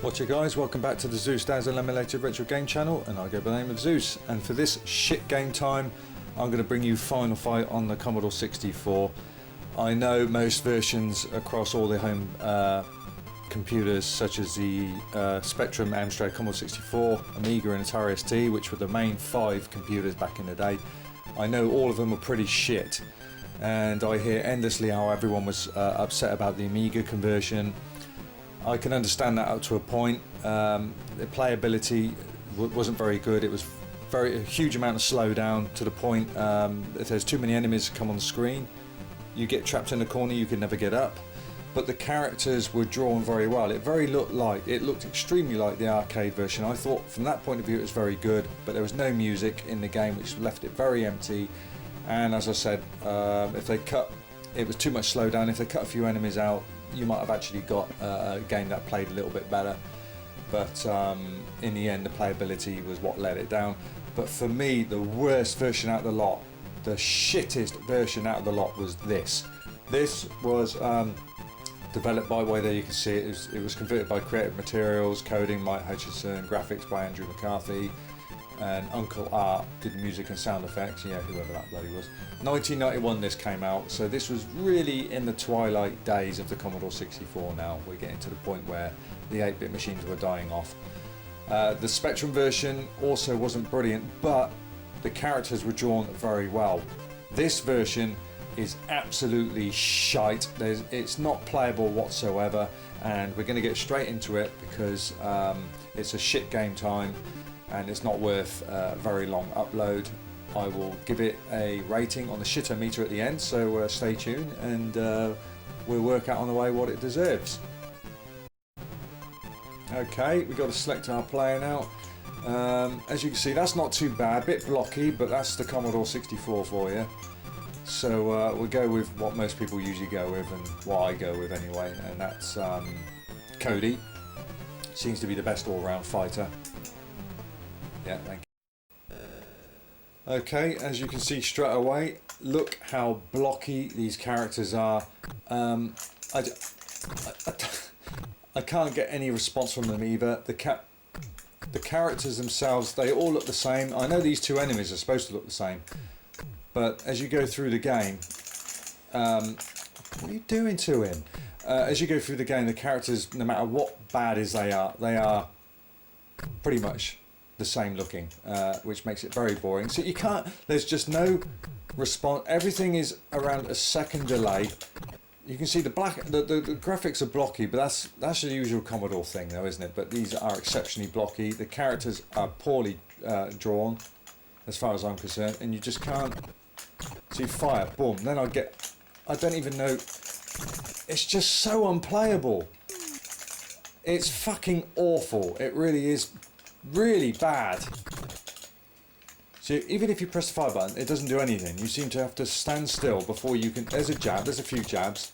What's up guys, welcome back to the Zeusdaz Unemulated retro game channel, and I go by the name of Zeus, and for this shit game time I'm going to bring you Final Fight on the Commodore 64. I know most versions across all the home computers such as the Spectrum, Amstrad, Commodore 64, Amiga and Atari ST, which were the main 5 computers back in the day. I know all of them were pretty shit, and I hear endlessly how everyone was upset about the Amiga conversion. I can understand that up to a point. The playability wasn't very good. It was a huge amount of slowdown to the point if there's too many enemies come on the screen, you get trapped in the corner, you can never get up. But the characters were drawn very well. It looked extremely like the arcade version. I thought from that point of view it was very good, but there was no music in the game, which left it very empty. And as I said, it was too much slowdown. If they cut a few enemies out, you might have actually got a game that played a little bit better, but in the end the playability was what let it down. But for me, the worst version out of the lot, the shittest version out of the lot, was this. This was developed by, well, there you can see it was converted by Creative Materials, coding Mike Hutchinson, graphics by Andrew McCarthy, and Uncle Art did music and sound effects, yeah, whoever that bloody was. 1991 this came out, so this was really in the twilight days of the Commodore 64 now. We're getting to the point where the 8-bit machines were dying off. The Spectrum version also wasn't brilliant, but the characters were drawn very well. This version is absolutely shite. It's not playable whatsoever, and we're going to get straight into it because it's a shit game time and it's not worth a very long upload. I will give it a rating on the shitometer at the end, so stay tuned and we'll work out on the way what it deserves. Okay, we've got to select our player now. As you can see, that's not too bad, a bit blocky, but that's the Commodore 64 for you. So we'll go with what most people usually go with, and what I go with anyway, and that's Cody. Seems to be the best all-round fighter. Yeah, thank you. Okay, as you can see straight away, look how blocky these characters are. I can't get any response from them either. The characters themselves, they all look the same. I know these two enemies are supposed to look the same, but as you go through the game, what are you doing to him? As you go through the game, the characters, no matter what baddies they are pretty much the same looking, which makes it very boring. So you can't, there's just no response. Everything is around a second delay. You can see the graphics are blocky, but that's the usual Commodore thing though, isn't it? But these are exceptionally blocky. The characters are poorly drawn as far as I'm concerned, and you just can't see fire, boom, then I don't even know, it's just so unplayable. It's fucking awful. It really is really bad. So even if you press the fire button, it doesn't do anything. You seem to have to stand still before you can. There's a jab, there's a few jabs.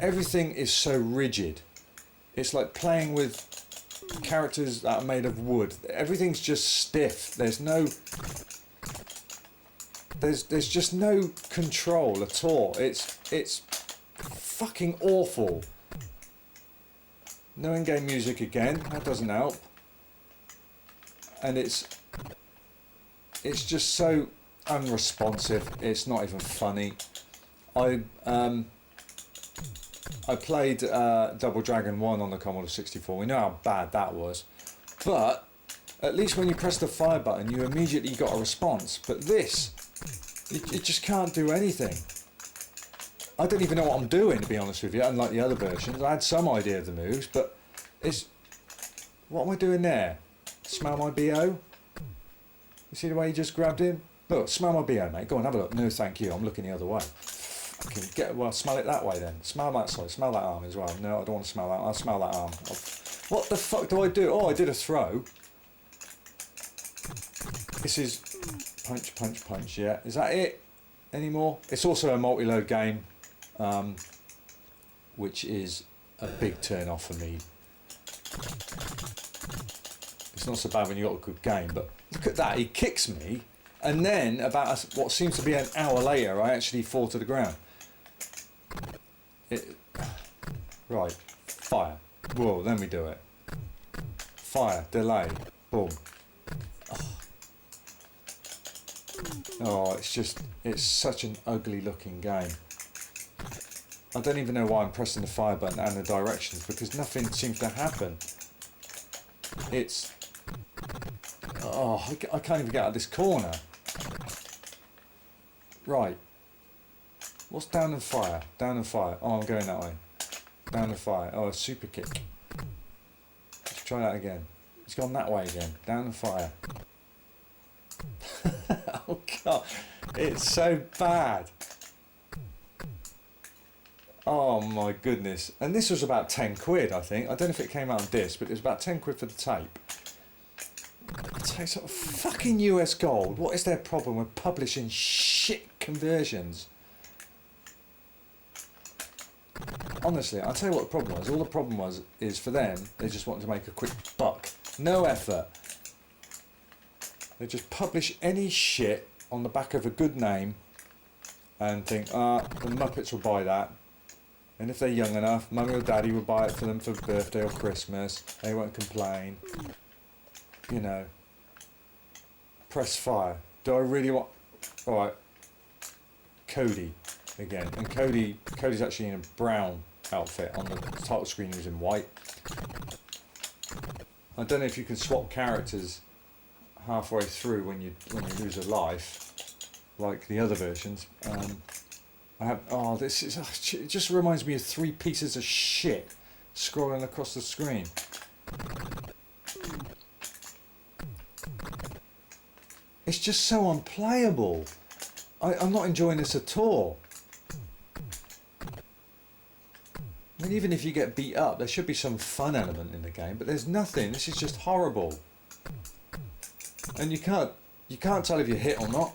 Everything is so rigid. It's like playing with characters that are made of wood. Everything's just stiff. There's just no control at all. It's fucking awful. No in-game music again, that doesn't help. And it's just so unresponsive, it's not even funny. I played Double Dragon 1 on the Commodore 64, we know how bad that was. But at least when you press the fire button you immediately got a response. But this, it just can't do anything. I don't even know what I'm doing, to be honest with you, unlike the other versions. I had some idea of the moves, but what am I doing there? Smell my BO? You see the way he just grabbed him? Look, smell my BO, mate. Go on, have a look. No, thank you. I'm looking the other way. Well, smell it that way then. Smell that side. Smell that arm as well. No, I don't want to smell that. I'll smell that arm. What the fuck do I do? Oh, I did a throw. This is punch, punch, punch. Yeah, is that it? Anymore? It's also a multi-load game, which is a big turn off for me. It's not so bad when you got a good game, but look at that, he kicks me, and then about what seems to be an hour later I actually fall to the ground. Right, fire. Whoa, let me do it. Fire, delay, boom. Oh, it's such an ugly looking game. I don't even know why I'm pressing the fire button and the directions, because nothing seems to happen. It's... Oh, I can't even get out of this corner. Right. What's down and fire? Down and fire. Oh, I'm going that way. Down and fire. Oh, a super kick. Let's try that again. It's gone that way again. Down and fire. Oh god, it's so bad. Oh my goodness. And this was about 10 quid, I think. I don't know if it came out on disc, but it was about 10 quid for the tape. It's sort of fucking US gold. What is their problem with publishing shit conversions? Honestly, I'll tell you what the problem was. All the problem was is for them, they just wanted to make a quick buck. No effort. They just publish any shit on the back of a good name and think, the Muppets will buy that. And if they're young enough, Mummy or Daddy will buy it for them for birthday or Christmas. They won't complain. You know. Press fire. Do I really want... Alright. Cody again. And Cody's actually in a brown outfit. On the title screen he was in white. I don't know if you can swap characters halfway through when you lose a life, like the other versions. I have this is it just reminds me of 3 pieces of shit scrolling across the screen. It's just so unplayable. I'm not enjoying this at all. I mean, even if you get beat up, there should be some fun element in the game, but there's nothing. This is just horrible. And you can't tell if you're hit or not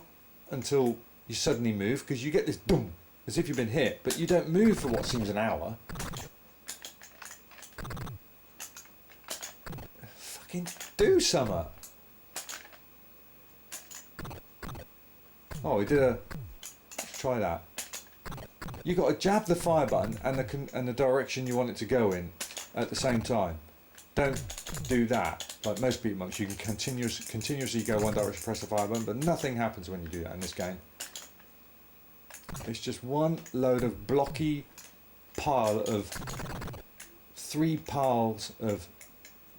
until you suddenly move, because you get this boom, as if you've been hit, but you don't move for what seems an hour. Fucking do something. Oh, we did a... Let's try that. You got to jab the fire button and the direction you want it to go in at the same time. Don't do that. Like most beat 'em ups, you can continuously go one direction, press the fire button, but nothing happens when you do that in this game. It's just one load of blocky pile of 3 piles of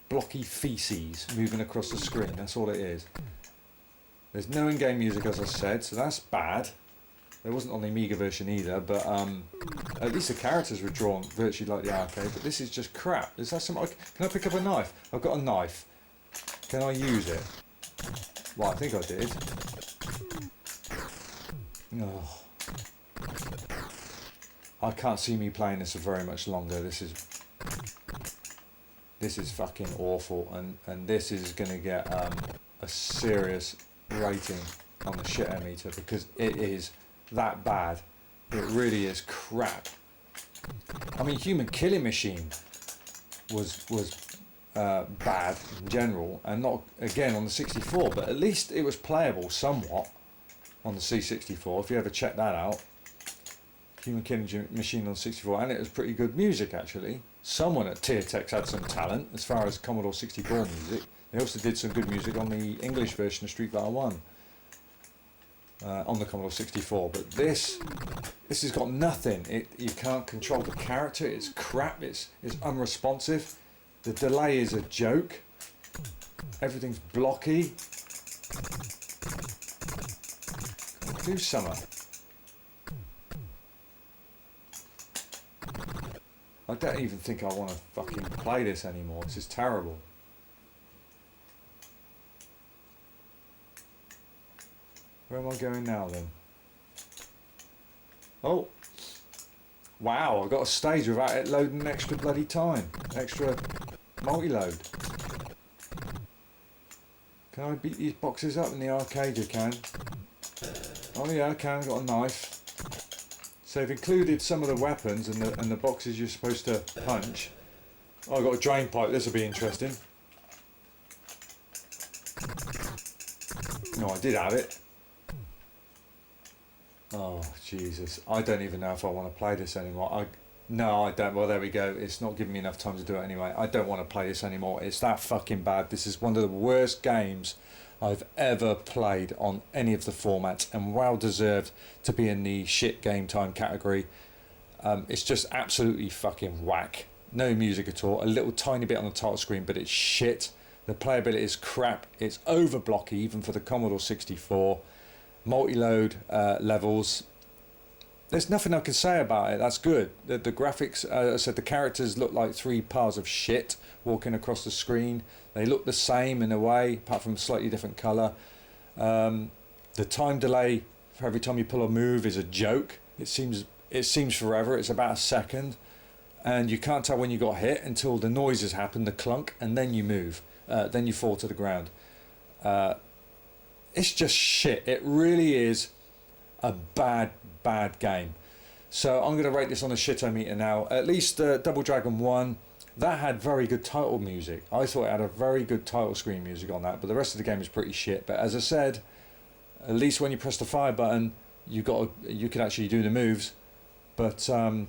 blocky feces moving across the screen. That's all it is. There's no in-game music, as I said, so that's bad. There wasn't on the Amiga version either, but at least the characters were drawn virtually like the arcade, but this is just crap. Is that some... Can I pick up a knife? I've got a knife. Can I use it? Well, I think I did. Oh. I can't see me playing this for very much longer. This is fucking awful, and this is going to get a serious rating on the shit meter, because it is that bad. It really is crap. I mean, Human Killing Machine was bad in general, and not again on the 64, but at least it was playable somewhat on the C64. If you ever check that out, Human Killing Machine on 64, and it was pretty good music actually. Someone at Teartex had some talent as far as Commodore 64 music. They also did some good music on the English version of Street Fighter 1. On the Commodore 64, but this has got nothing. You can't control the character. It's crap. It's unresponsive. The delay is a joke. Everything's blocky. Do something. I don't even think I want to fucking play this anymore. This is terrible. Where am I going now then? Oh! Wow, I got a stage without it loading extra bloody time. Extra multi-load. Can I beat these boxes up in the arcade? You can. Oh yeah, I can. Got a knife. So they've included some of the weapons and the boxes you're supposed to punch. Oh, I got a drain pipe. This will be interesting. No, I did have it. Oh Jesus! I don't even know if I want to play this anymore. No, I don't. Well, there we go. It's not giving me enough time to do it anyway. I don't want to play this anymore. It's that fucking bad. This is one of the worst games I've ever played on any of the formats, and well deserved to be in the shit game time category. It's just absolutely fucking whack. No music at all. A little tiny bit on the title screen, but it's shit. The playability is crap. It's over blocky even for the Commodore 64. Multi-load levels. There's nothing I can say about it. That's good. The graphics, I said, the characters look like three piles of shit walking across the screen. They look the same in a way, apart from a slightly different colour. The time delay for every time you pull a move is a joke. It seems forever. It's about a second, and you can't tell when you got hit until the noises happen, the clunk, and then you move. Then you fall to the ground. It's just shit. It really is a bad game. So I'm going to rate this on a shitometer now. At least Double Dragon 1, that had very good title music. I thought it had a very good title screen music on that, but the rest of the game is pretty shit. But as I said, at least when you press the fire button, you can actually do the moves. But no,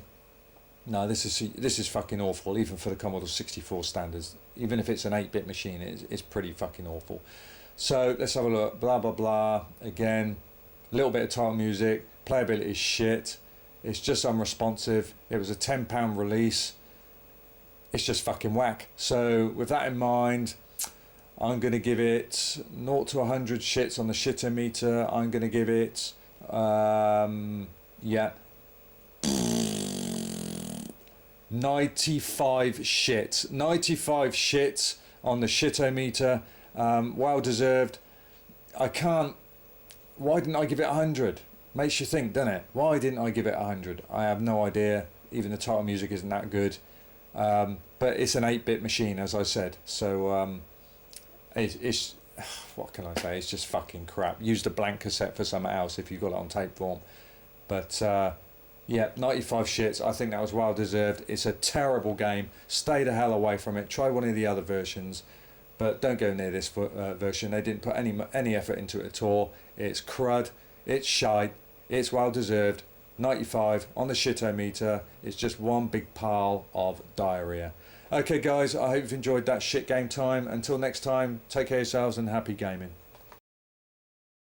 this is fucking awful, even for the Commodore 64 standards. Even if it's an 8-bit machine, it's pretty fucking awful. So let's have a look. Blah blah blah. Again, a little bit of title music. Playability is shit. It's just unresponsive. It was a £10 release. It's just fucking whack. So with that in mind, I'm going to give it 0 to 100 shits on the shitometer. I'm going to give it, 95 shits. 95 shits on the shitometer. Well deserved. Why didn't I give it 100? Makes you think, doesn't it? Why didn't I give it 100? I have no idea. Even the title music isn't that good. But it's an 8-bit machine, as I said. So it's what can I say? It's just fucking crap. Use the blank cassette for something else if you've got it on tape form. But yeah, 95 shits. I think that was well deserved. It's a terrible game. Stay the hell away from it. Try one of the other versions, but don't go near this version. They didn't put any effort into it at all. It's crud. It's shite. It's well deserved. 95 on the shitometer. It's just one big pile of diarrhea. Okay guys, I hope you've enjoyed that shit game time. Until next time, take care of yourselves and happy gaming.